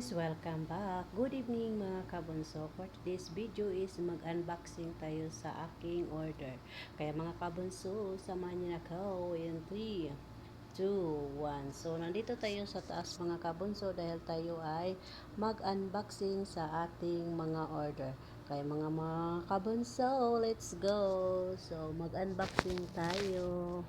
guys! Welcome back! Good evening mga kabunso. For today's video is mag-unboxing tayo sa aking order. Kaya mga kabunso, samahan niyo na ako in 3, 2, 1. So, nandito tayo sa taas mga kabunso dahil tayo ay mag-unboxing sa ating mga order. Kaya mga kabunso, let's go! So, mag-unboxing tayo.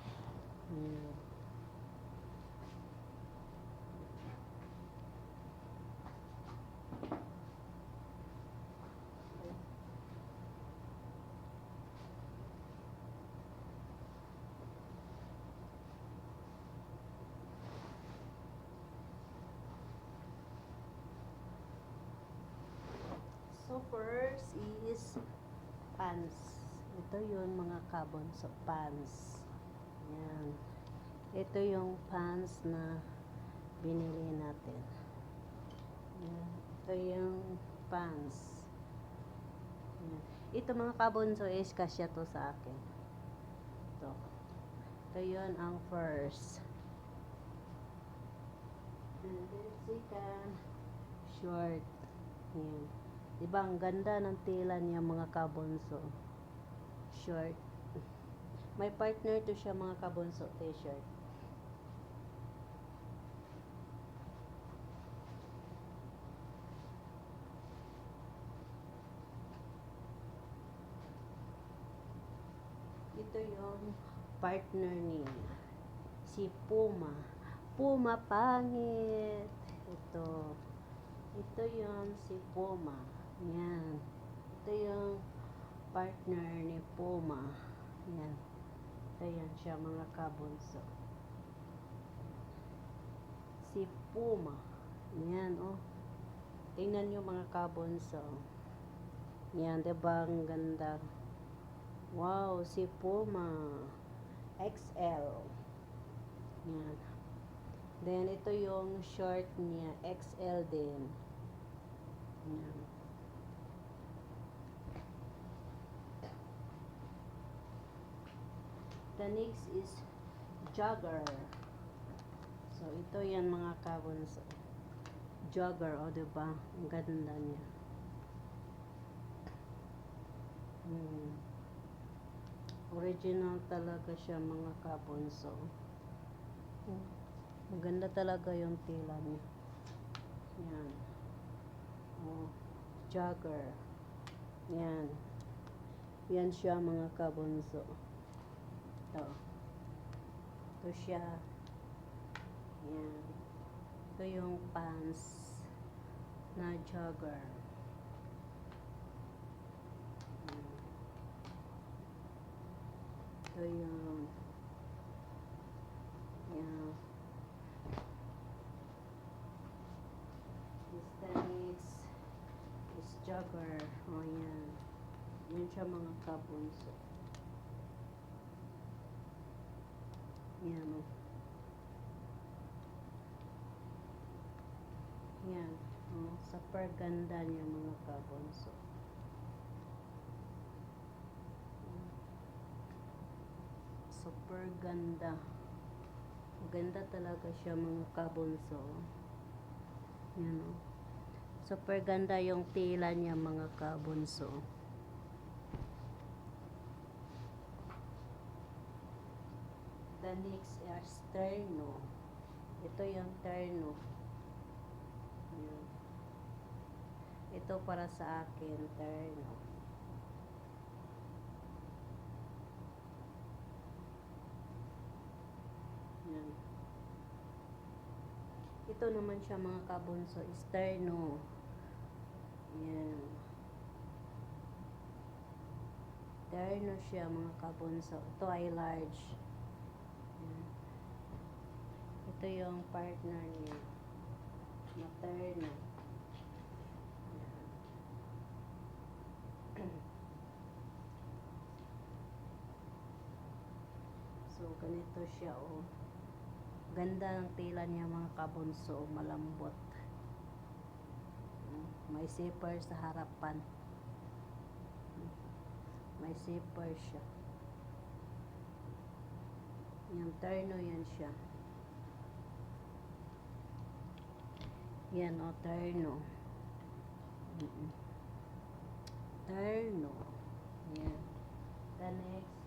So, first is pants. Ito yun mga kabunso, pants. Yan. Ito yung pants na binili natin. Yan. Ito yung pants. Yan. Ito mga kabunso is kasya to sa akin. Ito yun ang first. And then second, short. Yan. Diba ang ganda ng tela niya mga kabunso. Short. May partner to siya mga kabunso, t-shirt. Ito yung partner niya. Si Puma. Puma pangit. Ito yung si Puma. Yan. Ito yung partner ni Puma. Yan. Ito yan siya mga kabunso. Si Puma. Yan, oh. Tingnan nyo mga kabunso. Yan, diba ang ganda. Wow, si Puma. XL. Yan. Then, ito yung short niya. XL din. Yan. The next is jogger. So, ito yan mga kabunso. Jogger, o diba? Ang ganda niya. Original talaga siya mga kabunso. Maganda talaga yung tela niya. Yan. Oh, jogger. Yan. Yan siya mga kabunso. Ito siya. Yan. Ito yung pants na jogger. Yan. Ito yung yan. This is jogger. O yan. Yan siya mga kabunso. Yan o. Yan. O, super ganda niya mga kabunso. Super ganda. Ganda talaga siya mga kabunso. Yan o. Super ganda yung tela niya mga kabunso. The next is terno. Ito yung terno. Yan. Ito para sa akin, terno. Yan. Ito naman siya mga kabunso, is terno. Yan. Terno siya mga kabunso. Ito ay large. Yan. Ito yung partner niya. Materno. So, ganito siya, oh. Ganda ng tela niya mga kabunso, malambot. May zipper sa harapan. May zipper siya. Yung terno yan siya. Yan o, terno. Mm-mm. Terno. Yan. The next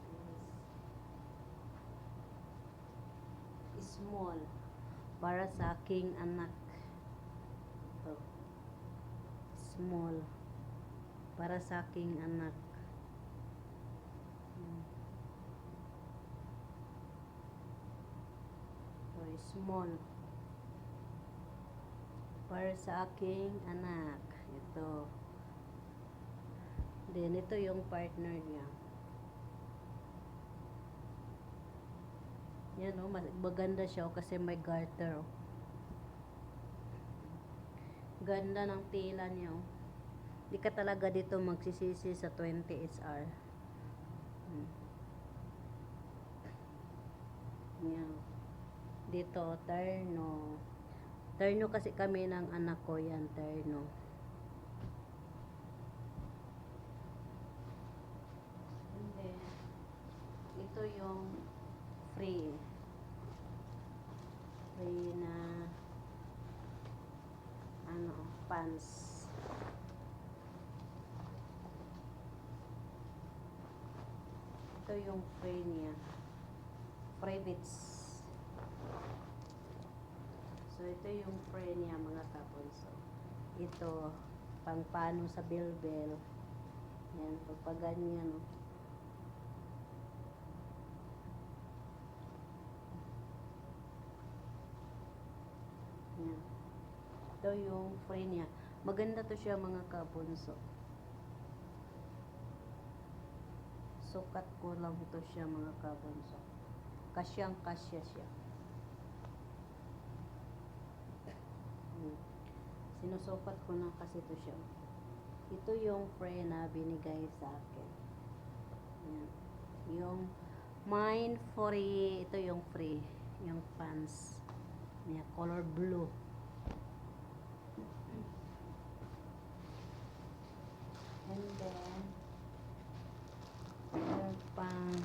is small. Para sa aking anak. Ito. Small. Para sa aking anak. Ito, small. Para sa aking anak. Ito. Then, ito yung partner niya. Yan o, maganda siya kasi may garter. Ganda ng tela niya o. Di ka talaga dito magsisisi sa 20 SR. Yan. Dito, terno. Terno kasi kami ng anak ko yan, terno. And then, ito yung free. Free na pants. Ito yung free niya. Free bits. So, ito yung free niya mga kapunso. Ito, pang pano sa bilbil. Yan, pagpaganyan. No? Yan. Ito yung free niya. Maganda to siya mga kapunso. Sukat ko lang ito siya mga kabunso. Kasyang kasya siya. Sinusukat ko na kasi ito siya. Ito yung free na binigay sa akin. Yan. Yung mine free. Ito yung free. Yung pants. Yan, color blue. And then pang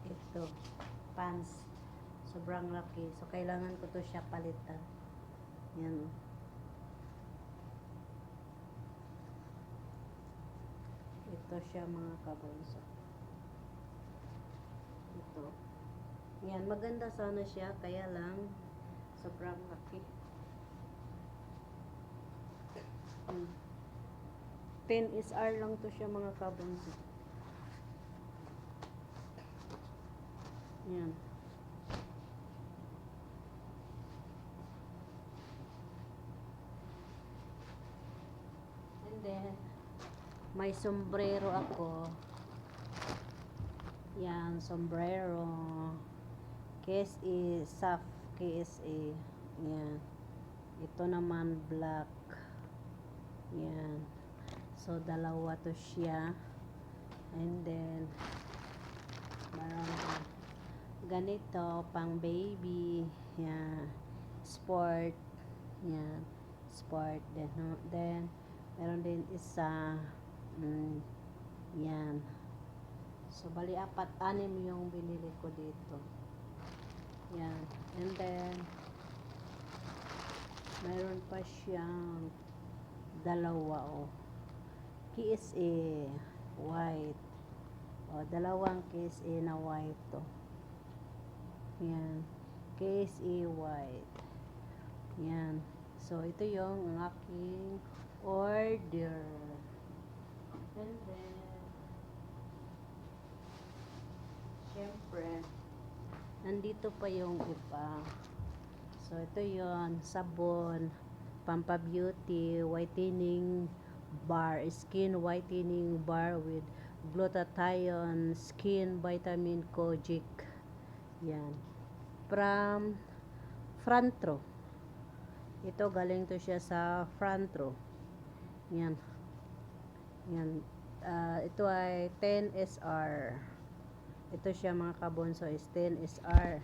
ito pants sobrang laki, so kailangan ko to siya palitan. Yan. Ito siya mga kabunso. Ito yan, maganda sana siya, kaya lang sobrang laki. 10 SR lang to siya mga kabunso. Yan. And then, may sombrero ako. Yan, sombrero. KSA, soft KSA. Yan. Ito naman black. Yan. So, dalawa to siya. And then, marang ganito, pang baby. Yan. Sport. Yan. Sport. Then meron din isa. Yan. So, bali 4-6 yung binili ko dito. Yan. And then, meron pa siyang dalawa o. KSA white. O, dalawang KSA na white to. Yan. KSA white. Yan. So, ito yung aking order. And then, syempre, nandito pa yung iba. So, ito yon sabon, Pampabeauty, whitening bar, skin whitening bar with glutathione, skin vitamin kojic. Yan. From Frantro. Ito, galing to siya sa Frantro. Yan. Yan. Ito ay 10 SR. Ito siya mga kabonso is 10 SR.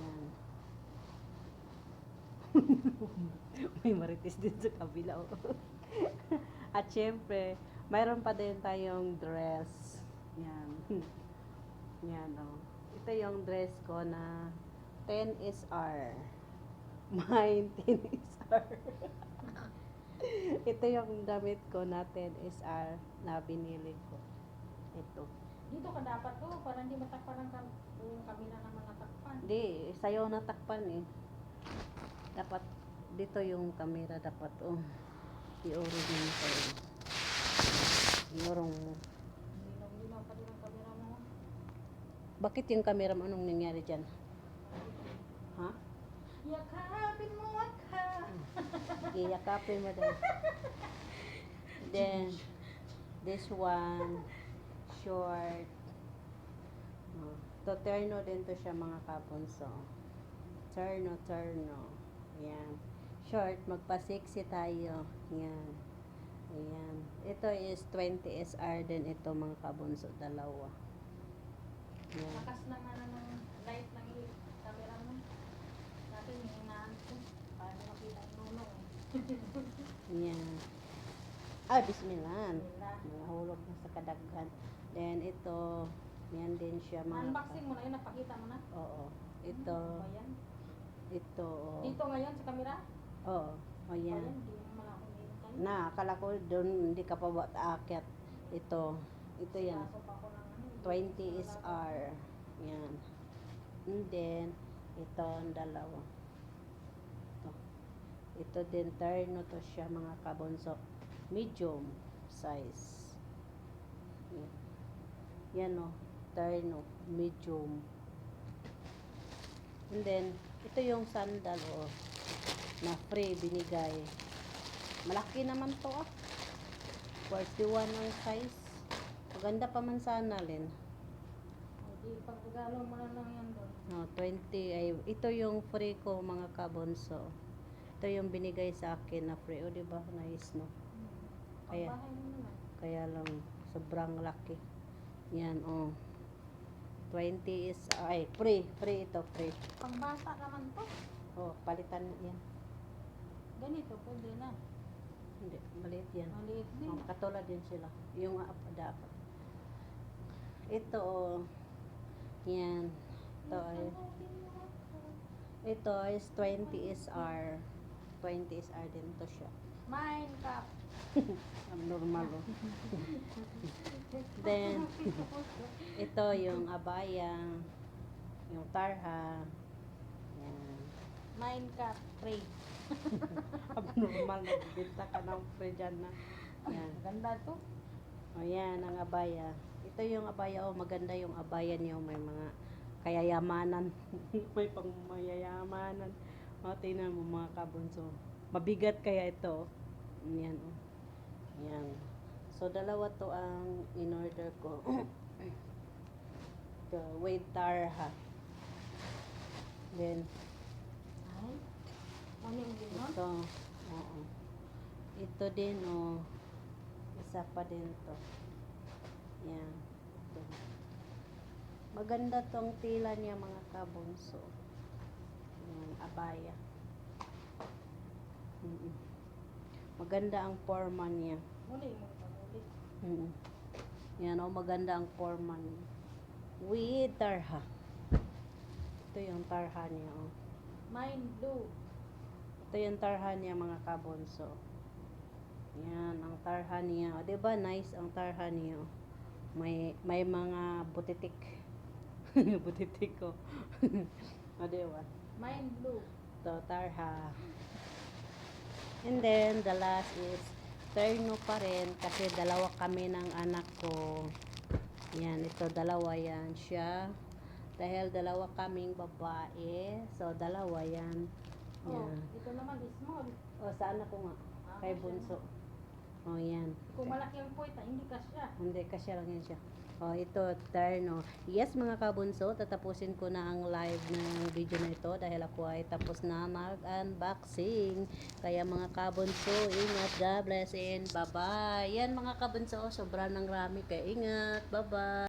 Yan. May marites din sa kabila. At syempre, mayroon pa din tayong dress. Yan. Yan o. Ito yung dress ko na 10 SR. Mine 10SR. Ito yung damit ko na 10SR na binili ko. Ito. Dito ka dapat to, para hindi matakpan yung kamera naman natakpan. Hindi, sayo natakpan eh. Dapat dito yung camera dapat oh. I-origin ko eh. Iorong mo. Linaw pa din ang kamera mo. Bakit yung camera mo? Anong nangyari dyan? Ha? Yakapin mo ka. Iyakapin mo daw. Then, this one, short. Oh. To terno din to siya mga kabunso. Terno. Ayan. Short, magpa-sexy tayo. Ayan. Ayan. Ito is 20SR din ito mga kabunso. Dalawa. Ayan. Lakas naman ng light ng camera mo. Natin yung inaan ko. Para makita yung nunong. Ayan. Ah, bismillah. Bismillah. Nahulog na sa kadaghan. Then, ito, yan din siya mga... Unboxing mo na yun, napakita mo na. Oo. Ito, Ano ba yan? ito, oh. Dito ngayon sa kamera? Oo. O, Ayan. yan. Hindi mo naman ako dito tayo. Na, akala ko doon, hindi ka pa ba aakyat. Ito, yan. Pasok ako ng ano, 20SR. Yan. And then, ito ang dalawa. Ito din, terno to siya mga kabunso. Medium size. Yan. Yan o, terno, medium. And then, ito yung sandal o, na free binigay. Malaki naman to ah. 41 ang size. Maganda pa man sana Lin. Hindi, pagregalo mo na lang yan doon. No, 20 ay ito yung free ko mga kabonso. Ito yung binigay sa akin na free. O di ba? Nice no. Kaya Pagbahay mo naman. kaya lang sobrang laki. Yan oh. 20 is ay free ito free. Pangbata naman to. Oh, palitan yan. Ganito, pwede na. Hindi, maliit yan. Maliit din. Oh, katulad din sila. Yung dapat. Ito oh. Yan. Ito is 20SR. 20SR din to siya. Minecraft. Abnormal oh. Then, ito yung abaya. Yung tarha. Yan. Minecraft free. Abnormal. Nagbibita ka ng free dyan na. Yan. Ganda to. O yan, ang abaya. Ito yung abaya. O, maganda yung abaya niyo. May mga kayayamanan. May pang mayayamanan. O, tingnan mo mga kabunso. Mabigat kaya ito. Yan o. Yan. So, dalawa to ang in-order ko. Ito, with tarha. Then, Ay. Ano yung gano'n? ito. Oo. Ito din o. Isa pa din to. Yan. Ito. Maganda tong tila niya mga kabunso. Yan, abaya. Maganda ang forma niya. Muli mo ito, muli. Yan o, maganda ang forma niya. With tarha. Ito yung tarha niya o. Mine blue. Ito yung tarha niya mga kabunso. Yan, ang tarha niya. O, diba nice ang tarha niya? May mga butitik. Butitik ko. O, diba? Mine blue. Ito, tarha. And then, the last is terno pa rin kasi dalawa kami ng anak ko. Yan, ito dalawa yan siya. Dahil dalawa kaming babae. So, dalawa yan. Oh, Yan. ito naman is small. O, sa anak ko nga. Kay bunso. O, yan. Kung malaki ang puwet, hindi kasya. Hindi, kasya lang yan siya. O, ito, terno. Yes, mga kabunso, tatapusin ko na ang live ng video na ito dahil ako ay tapos na mag-unboxing. Kaya mga kabunso, ingat, God bless, and bye-bye. Yan mga kabunso, sobrang nang rami. Kaya ingat, bye-bye.